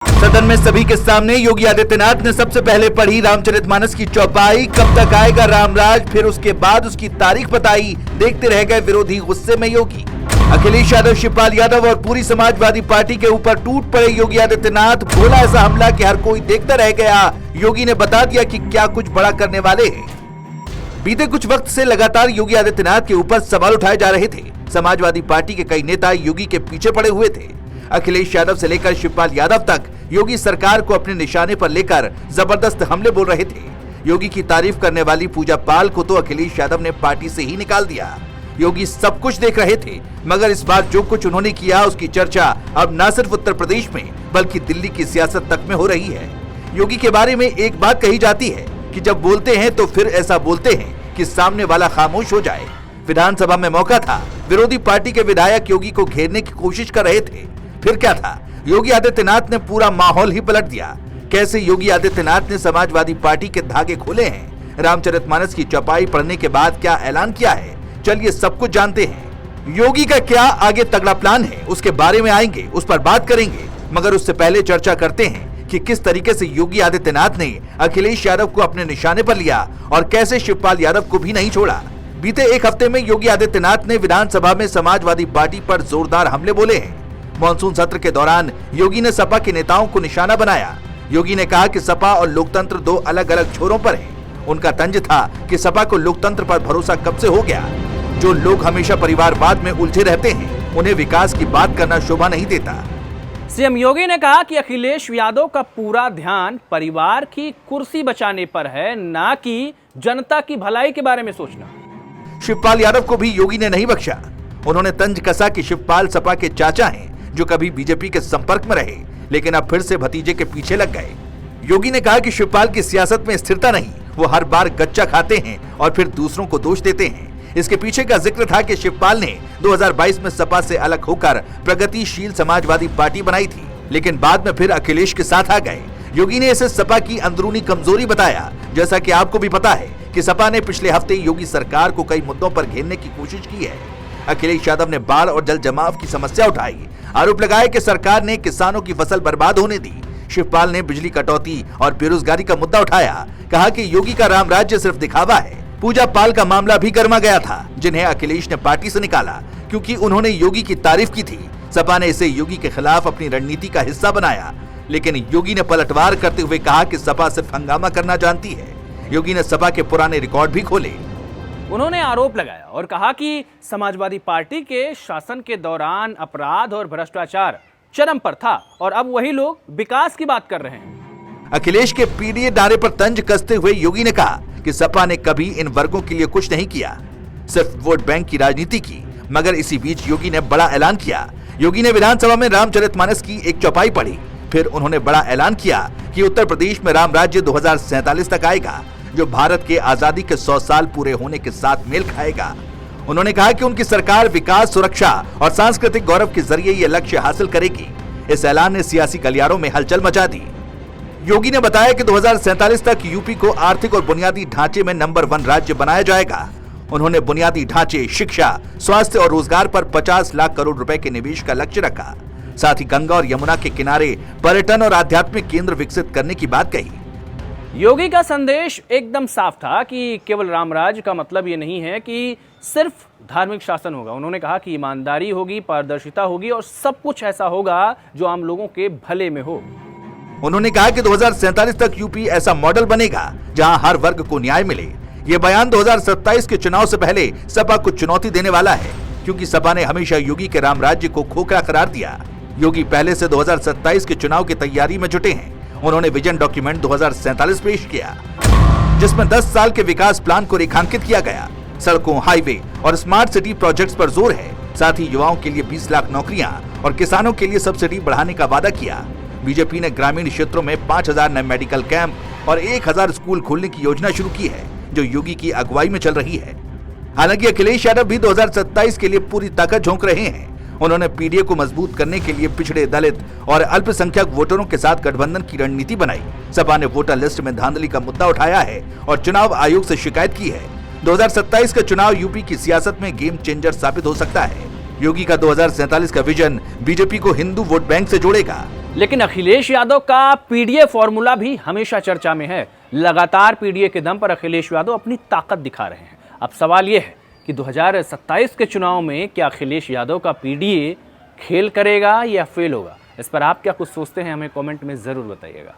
सदन में सभी के सामने योगी आदित्यनाथ ने सबसे पहले पढ़ी रामचरितमानस की चौपाई। कब तक आएगा रामराज, फिर उसके बाद उसकी तारीख बताई। देखते रह गए विरोधी गुस्से में योगी। अखिलेश यादव, शिवपाल यादव और पूरी समाजवादी पार्टी के ऊपर टूट पड़े योगी आदित्यनाथ। बोला ऐसा हमला कि हर कोई देखता रह गया। योगी ने बता दिया कि क्या कुछ बड़ा करने वाले हैं। बीते कुछ वक्त से लगातार योगी आदित्यनाथ के ऊपर सवाल उठाए जा रहे थे। समाजवादी पार्टी के कई नेता योगी के पीछे पड़े हुए थे। अखिलेश यादव से लेकर शिवपाल यादव तक योगी सरकार को अपने निशाने पर लेकर जबरदस्त हमले बोल रहे थे। योगी की तारीफ करने वाली पूजा पाल को तो अखिलेश यादव ने पार्टी से ही निकाल दिया। योगी सब कुछ देख रहे थे, मगर इस बार जो कुछ उन्होंने किया उसकी चर्चा अब न सिर्फ उत्तर प्रदेश में बल्कि दिल्ली की सियासत तक में हो रही है। योगी के बारे में एक बात कही जाती है कि जब बोलते हैं तो फिर ऐसा बोलते हैं कि सामने वाला खामोश हो जाए। विधानसभा में मौका था, विरोधी पार्टी के विधायक योगी को घेरने की कोशिश कर रहे थे। फिर क्या था, योगी आदित्यनाथ ने पूरा माहौल ही पलट दिया। कैसे योगी आदित्यनाथ ने समाजवादी पार्टी के धागे खोले हैं, रामचरितमानस की चौपाई पढ़ने के बाद क्या ऐलान किया है, चलिए सब कुछ जानते हैं। योगी का क्या आगे तगड़ा प्लान है, उसके बारे में आएंगे, उस पर बात करेंगे। मगर उससे पहले चर्चा करते हैं कि किस तरीके से योगी आदित्यनाथ ने अखिलेश यादव को अपने निशाने पर लिया और कैसे शिवपाल यादव को भी नहीं छोड़ा। बीते एक हफ्ते में योगी आदित्यनाथ ने विधानसभा में समाजवादी पार्टी पर जोरदार हमले बोले हैं। मॉनसून सत्र के दौरान योगी ने सपा के नेताओं को निशाना बनाया। योगी ने कहा कि सपा और लोकतंत्र दो अलग अलग छोरों पर हैं। उनका तंज था कि सपा को लोकतंत्र पर भरोसा कब से हो गया। जो लोग हमेशा परिवारवाद में उलझे रहते हैं, उन्हें विकास की बात करना शोभा नहीं देता। सीएम योगी ने कहा कि अखिलेश यादव का पूरा ध्यान परिवार की कुर्सी बचाने पर है, ना कि जनता की भलाई के बारे में सोचना। शिवपाल यादव को भी योगी ने नहीं बख्शा। उन्होंने तंज कसा कि शिवपाल सपा के चाचा हैं, जो कभी बीजेपी के संपर्क में रहे लेकिन अब फिर से भतीजे के पीछे लग गए। योगी ने कहा कि शिवपाल की सियासत में स्थिरता नहीं, वो हर बार गच्चा खाते हैं और फिर दूसरों को दोष देते हैं। इसके पीछे का जिक्र था कि शिवपाल ने 2022 में सपा से अलग होकर प्रगतिशील समाजवादी पार्टी बनाई थी, लेकिन बाद में फिर अखिलेश के साथ आ गए। योगी ने इसे सपा की अंदरूनी कमजोरी बताया। जैसा कि आपको भी पता है कि सपा ने पिछले हफ्ते योगी सरकार को कई मुद्दों पर घेरने की कोशिश की है। अखिलेश यादव ने बाढ़ और जल जमाव की समस्या उठाई, आरोप लगाया कि सरकार ने किसानों की फसल बर्बाद होने दी। शिवपाल ने बिजली कटौती और बेरोजगारी का मुद्दा उठाया, कहा कि योगी का राम राज्य सिर्फ दिखावा है। पूजा पाल का मामला भी गर्मा गया था, जिन्हें अखिलेश ने पार्टी से निकाला क्योंकि उन्होंने योगी की तारीफ की थी। सपा ने इसे योगी के खिलाफ अपनी रणनीति का हिस्सा बनाया, लेकिन योगी ने पलटवार करते हुए कहा कि सपा सिर्फ हंगामा करना जानती है। योगी ने सपा के पुराने रिकॉर्ड भी खोले। उन्होंने आरोप लगाया और कहा कि समाजवादी पार्टी के शासन के दौरान अपराध और भ्रष्टाचार चरम पर था और अब वही लोग विकास की बात कर रहे हैं। अखिलेश के पीडीए नारे पर तंज कसते हुए योगी ने कहा कि सपा ने कभी इन वर्गों के लिए कुछ नहीं किया, सिर्फ वोट बैंक की राजनीति की। मगर इसी बीच योगी ने बड़ा ऐलान किया। योगी ने विधानसभा में रामचरितमानस की एक चौपाई पढ़ी। फिर उन्होंने बड़ा ऐलान किया कि उत्तर प्रदेश में राम राज्य 2047 तक आएगा, जो भारत के आजादी के 100 साल पूरे होने के साथ मेल खाएगा। उन्होंने कहा कि उनकी सरकार विकास, सुरक्षा और सांस्कृतिक गौरव के जरिए ये लक्ष्य हासिल करेगी। इस ऐलान ने सियासी गलियारों में हलचल मचा दी। योगी ने बताया कि 2047 तक यूपी को आर्थिक और बुनियादी ढांचे में नंबर 1 राज्य बनाया जाएगा। उन्होंने बुनियादी ढांचे, शिक्षा, स्वास्थ्य और रोजगार पर 50 लाख करोड़ रुपए के निवेश का लक्ष्य रखा। साथ ही गंगा और यमुना के किनारे पर्यटन और आध्यात्मिक केंद्र विकसित करने की बात कही। योगी का संदेश एकदम साफ था कि केवल रामराज का मतलब ये नहीं है कि सिर्फ धार्मिक शासन होगा। उन्होंने कहा कि ईमानदारी होगी, पारदर्शिता होगी और सब कुछ ऐसा होगा जो आम लोगों के भले में हो। उन्होंने कहा कि 2047 तक यूपी ऐसा मॉडल बनेगा जहां हर वर्ग को न्याय मिले। ये बयान 2027 के चुनाव से पहले सपा को चुनौती देने वाला है, क्योंकि सपा ने हमेशा योगी के राम राज्य को खोखला करार दिया। योगी पहले से 2027 के चुनाव की तैयारी में जुटे हैं। उन्होंने विजन डॉक्यूमेंट 2047 पेश किया, जिसमें 10 साल के विकास प्लान को रेखांकित किया गया। सड़कों, हाईवे और स्मार्ट सिटी प्रोजेक्ट्स पर जोर है। साथ ही युवाओं के लिए 20 लाख नौकरियां और किसानों के लिए सब्सिडी बढ़ाने का वादा किया। बीजेपी ने ग्रामीण क्षेत्रों में 5000 नए मेडिकल कैंप और 1000 स्कूल खोलने की योजना शुरू की है, जो योगी की अगुवाई में चल रही है। हालांकि अखिलेश यादव भी 2027 के लिए पूरी ताकत झोंक रहे हैं। उन्होंने पीडीए को मजबूत करने के लिए पिछड़े, दलित और अल्पसंख्यक वोटरों के साथ गठबंधन की रणनीति बनाई। सपा ने वोटर लिस्ट में धांधली का मुद्दा उठाया है और चुनाव आयोग से शिकायत की है। 2027 का चुनाव यूपी की सियासत में गेम चेंजर साबित हो सकता है। योगी का 2047 का विजन बीजेपी को हिंदू वोट बैंक से जोड़ेगा। लेकिन अखिलेश यादव का पीडीए फॉर्मूला भी हमेशा चर्चा में है। लगातार पीडीए के दम पर अखिलेश यादव अपनी ताकत दिखा रहे हैं। अब सवाल यह है कि 2027 के चुनाव में क्या अखिलेश यादव का पीडीए खेल करेगा या फेल होगा? इस पर आप क्या कुछ सोचते हैं, हमें कमेंट में जरूर बताइएगा।